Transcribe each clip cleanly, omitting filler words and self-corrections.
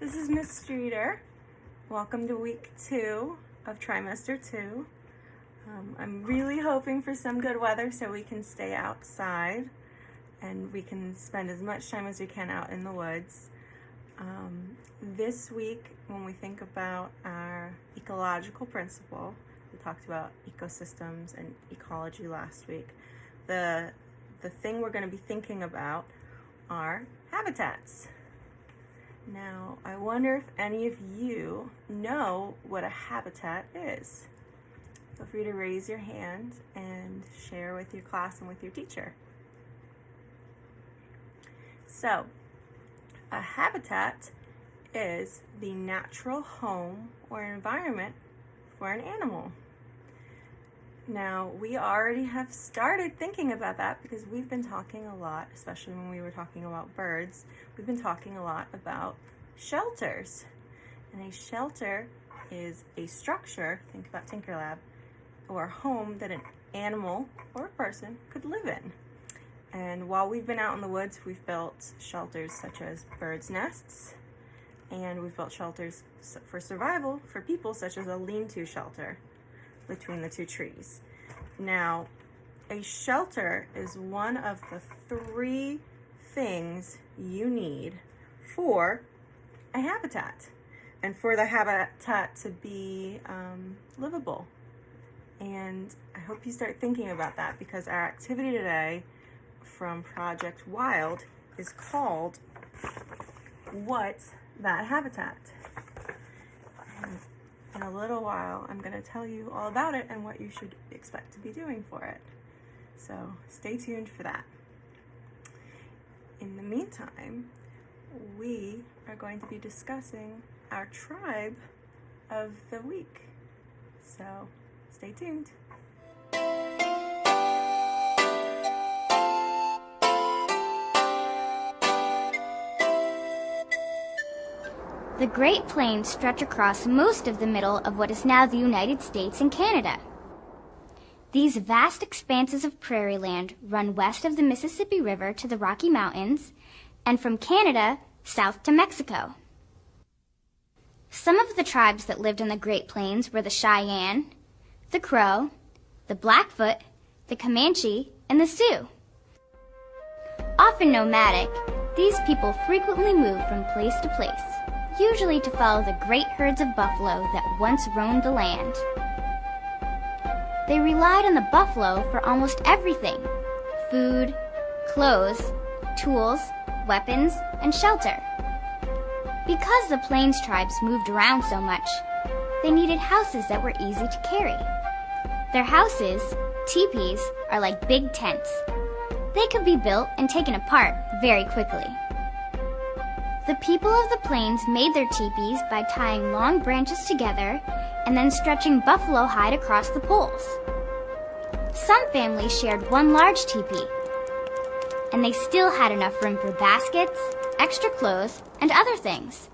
This is Miss Streeter. Welcome to week 2 of trimester 2. I'm really hoping for some good weather so we can stay outside and we can spend as much time as we can out in the woods. This week, when we think about our ecological principle, we talked about ecosystems and ecology last week. The thing we're going to be thinking about are habitats. Now, I wonder if any of you know what a habitat is. Feel free to raise your hand and share with your class and with your teacher. So, a habitat is the natural home or environment for an animal. Now, we already have started thinking about that because we've been talking a lot, especially when we were talking about birds, we've been talking a lot about shelters. And a shelter is a structure, think about Tinker Lab, or a home that an animal or a person could live in. And while we've been out in the woods, we've built shelters such as birds' nests, and we've built shelters for survival for people such as a lean-to shelter between the two trees. Now, a shelter is one of the 3 things you need for a habitat and for the habitat to be livable. And I hope you start thinking about that because our activity today from Project Wild is called What's That Habitat? And in a little while, I'm going to tell you all about it and what you should expect to be doing for it. So stay tuned for that. In the meantime, we are going to be discussing our tribe of the week. So stay tuned. The Great Plains stretch across most of the middle of what is now the United States and Canada. These vast expanses of prairie land run west of the Mississippi River to the Rocky Mountains, and from Canada south to Mexico. Some of the tribes that lived in the Great Plains were the Cheyenne, the Crow, the Blackfoot, the Comanche, and the Sioux. Often nomadic, these people frequently moved from place to place, usually to follow the great herds of buffalo that once roamed the land. They relied on the buffalo for almost everything: food, clothes, tools, weapons, and shelter. Because the Plains tribes moved around so much, they needed houses that were easy to carry. Their houses, teepees, are like big tents. They could be built and taken apart very quickly. The people of the Plains made their teepees by tying long branches together and then stretching buffalo hide across the poles. Some families shared one large teepee, and they still had enough room for baskets, extra clothes, and other things.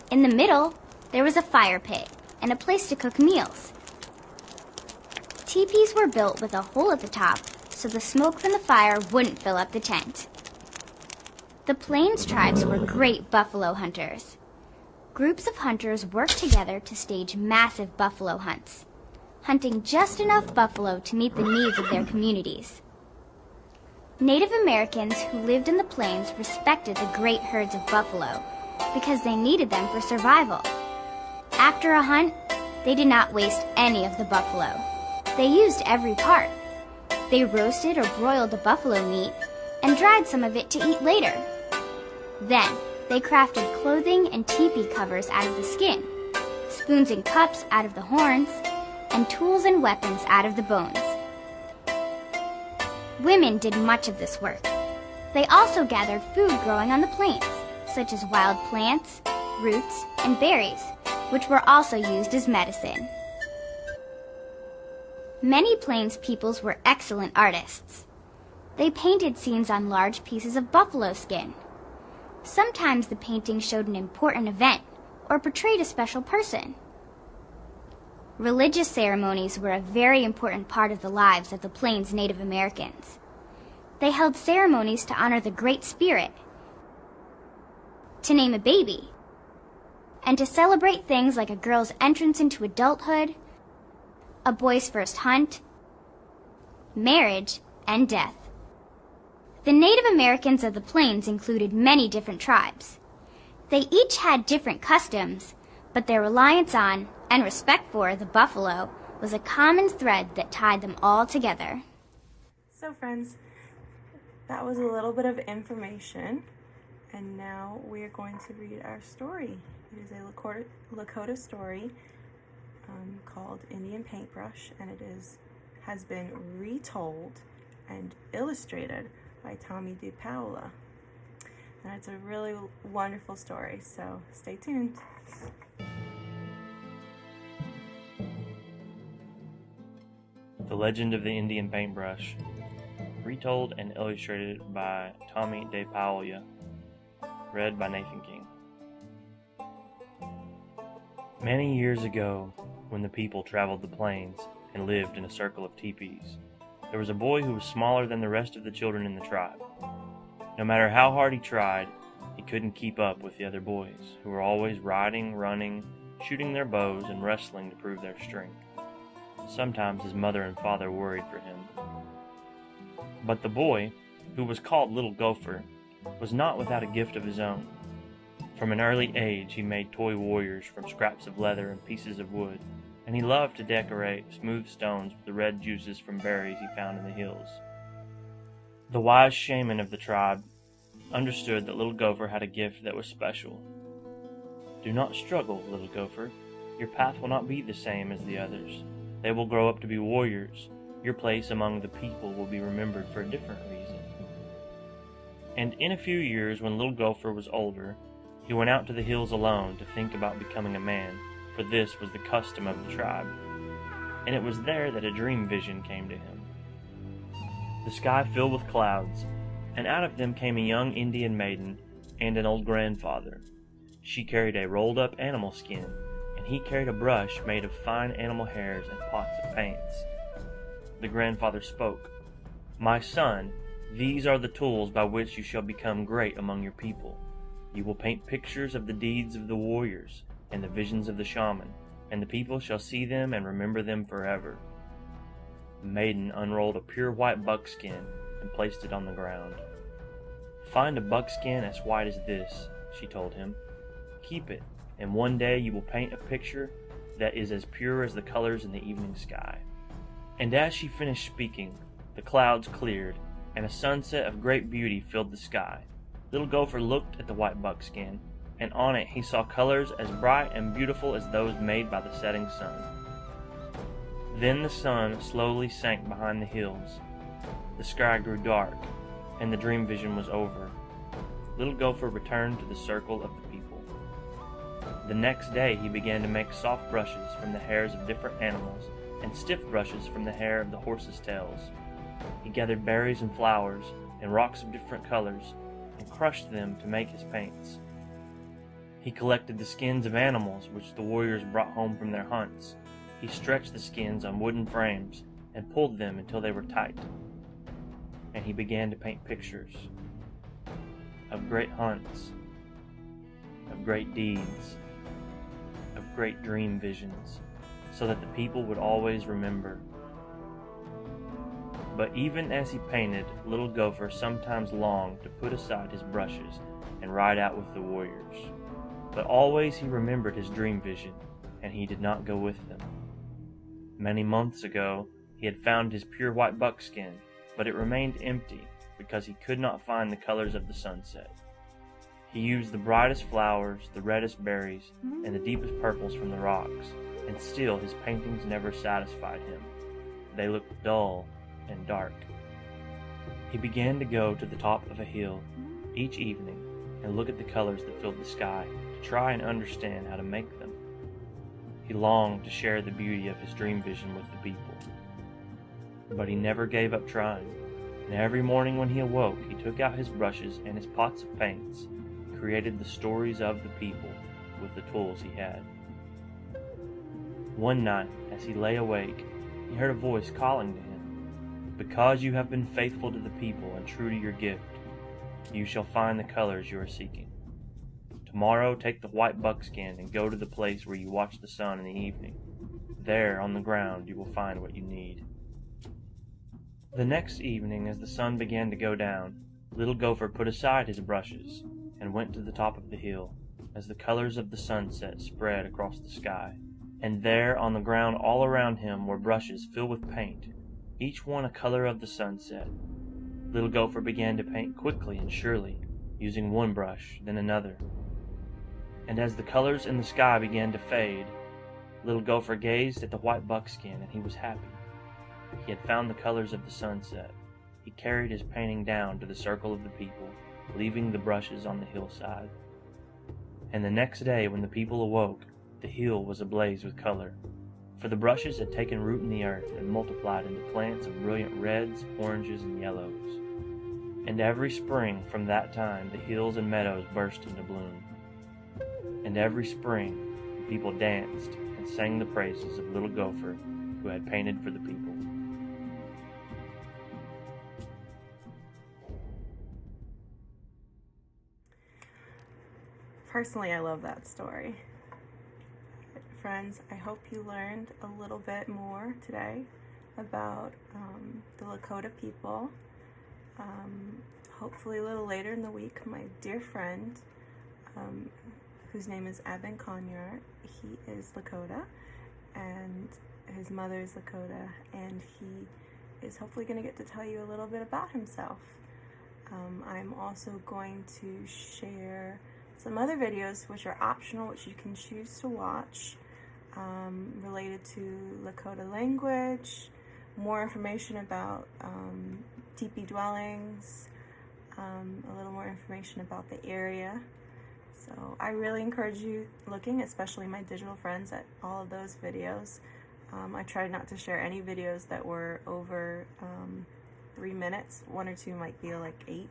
In the middle, there was a fire pit and a place to cook meals. Teepees were built with a hole at the top so the smoke from the fire wouldn't fill up the tent. The Plains tribes were great buffalo hunters. Groups of hunters worked together to stage massive buffalo hunts, hunting just enough buffalo to meet the needs of their communities. Native Americans who lived in the Plains respected the great herds of buffalo because they needed them for survival. After a hunt, they did not waste any of the buffalo. They used every part. They roasted or broiled the buffalo meat and dried some of it to eat later. Then, they crafted clothing and teepee covers out of the skin, spoons and cups out of the horns, and tools and weapons out of the bones. Women did much of this work. They also gathered food growing on the plains, such as wild plants, roots, and berries, which were also used as medicine. Many Plains peoples were excellent artists. They painted scenes on large pieces of buffalo skin. Sometimes the painting showed an important event or portrayed a special person. Religious ceremonies were a very important part of the lives of the Plains Native Americans. They held ceremonies to honor the Great Spirit, to name a baby, and to celebrate things like a girl's entrance into adulthood, a boy's first hunt, marriage, and death. The Native Americans of the Plains included many different tribes. They each had different customs, but their reliance on and respect for the buffalo was a common thread that tied them all together. So friends, that was a little bit of information, and now we are going to read our story. It is a Lakota story called Indian Paintbrush, and it has been retold and illustrated by Tommy DePaola. And it's a really wonderful story, so stay tuned. The Legend of the Indian Paintbrush, retold and illustrated by Tommy DePaola, read by Nathan King. Many years ago, when the people traveled the plains and lived in a circle of teepees, there was a boy who was smaller than the rest of the children in the tribe. No matter how hard he tried, he couldn't keep up with the other boys, who were always riding, running, shooting their bows, and wrestling to prove their strength. Sometimes his mother and father worried for him. But the boy, who was called Little Gopher, was not without a gift of his own. From an early age, he made toy warriors from scraps of leather and pieces of wood, and he loved to decorate smooth stones with the red juices from berries he found in the hills. The wise shaman of the tribe understood that Little Gopher had a gift that was special. "Do not struggle, Little Gopher. Your path will not be the same as the others. They will grow up to be warriors. Your place among the people will be remembered for a different reason." And in a few years, when Little Gopher was older, he went out to the hills alone to think about becoming a man, for this was the custom of the tribe. And it was there that a dream vision came to him. The sky filled with clouds, and out of them came a young Indian maiden and an old grandfather. She carried a rolled-up animal skin, and he carried a brush made of fine animal hairs and pots of paints. The grandfather spoke, "My son, these are the tools by which you shall become great among your people. You will paint pictures of the deeds of the warriors and the visions of the shaman, and the people shall see them and remember them forever." The maiden unrolled a pure white buckskin and placed it on the ground. "Find a buckskin as white as this," she told him. "Keep it, and one day you will paint a picture that is as pure as the colors in the evening sky." And as she finished speaking, the clouds cleared, and a sunset of great beauty filled the sky. Little Gopher looked at the white buckskin, and on it he saw colors as bright and beautiful as those made by the setting sun. Then the sun slowly sank behind the hills. The sky grew dark, and the dream vision was over. Little Gopher returned to the circle of the people. The next day he began to make soft brushes from the hairs of different animals, and stiff brushes from the hair of the horses' tails. He gathered berries and flowers, and rocks of different colors, and crushed them to make his paints. He collected the skins of animals which the warriors brought home from their hunts. He stretched the skins on wooden frames and pulled them until they were tight. And he began to paint pictures of great hunts, of great deeds, of great dream visions, so that the people would always remember. But even as he painted, Little Gopher sometimes longed to put aside his brushes and ride out with the warriors. But always he remembered his dream vision, and he did not go with them. Many months ago, he had found his pure white buckskin, but it remained empty because he could not find the colors of the sunset. He used the brightest flowers, the reddest berries, and the deepest purples from the rocks, and still his paintings never satisfied him. They looked dull and dark. He began to go to the top of a hill each evening and look at the colors that filled the sky to try and understand how to make them. He longed to share the beauty of his dream vision with the people. But he never gave up trying, and every morning when he awoke, he took out his brushes and his pots of paints and created the stories of the people with the tools he had. One night, as he lay awake, he heard a voice calling to him, "Because you have been faithful to the people and true to your gift, you shall find the colors you are seeking. Tomorrow, take the white buckskin and go to the place where you watch the sun in the evening. There, on the ground, you will find what you need." The next evening, as the sun began to go down, Little Gopher put aside his brushes and went to the top of the hill, as the colors of the sunset spread across the sky. And there, on the ground all around him, were brushes filled with paint, each one a color of the sunset. Little Gopher began to paint quickly and surely, using one brush, then another. And as the colors in the sky began to fade, Little Gopher gazed at the white buckskin, and he was happy. He had found the colors of the sunset. He carried his painting down to the circle of the people, leaving the brushes on the hillside. And the next day, when the people awoke, the hill was ablaze with color, for the brushes had taken root in the earth and multiplied into plants of brilliant reds, oranges, and yellows. And every spring from that time the hills and meadows burst into bloom. And every spring the people danced and sang the praises of Little Gopher, who had painted for the people. Personally, I love that story. Friends, I hope you learned a little bit more today about the Lakota people. Hopefully a little later in the week, my dear friend, whose name is Evan Conyart, he is Lakota, and his mother is Lakota, and he is hopefully going to get to tell you a little bit about himself. I'm also going to share some other videos which are optional, which you can choose to watch, related to Lakota language, more information about teepee dwellings, a little more information about the area. So I really encourage you looking, especially my digital friends, at all of those videos. I tried not to share any videos that were over 3 minutes. 1 or 2 might be like 8,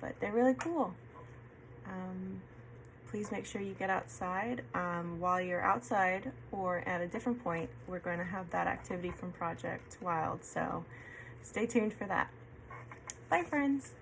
but they're really cool. Please make sure you get outside. While you're outside or at a different point, we're going to have that activity from Project Wild, so stay tuned for that. Bye, friends.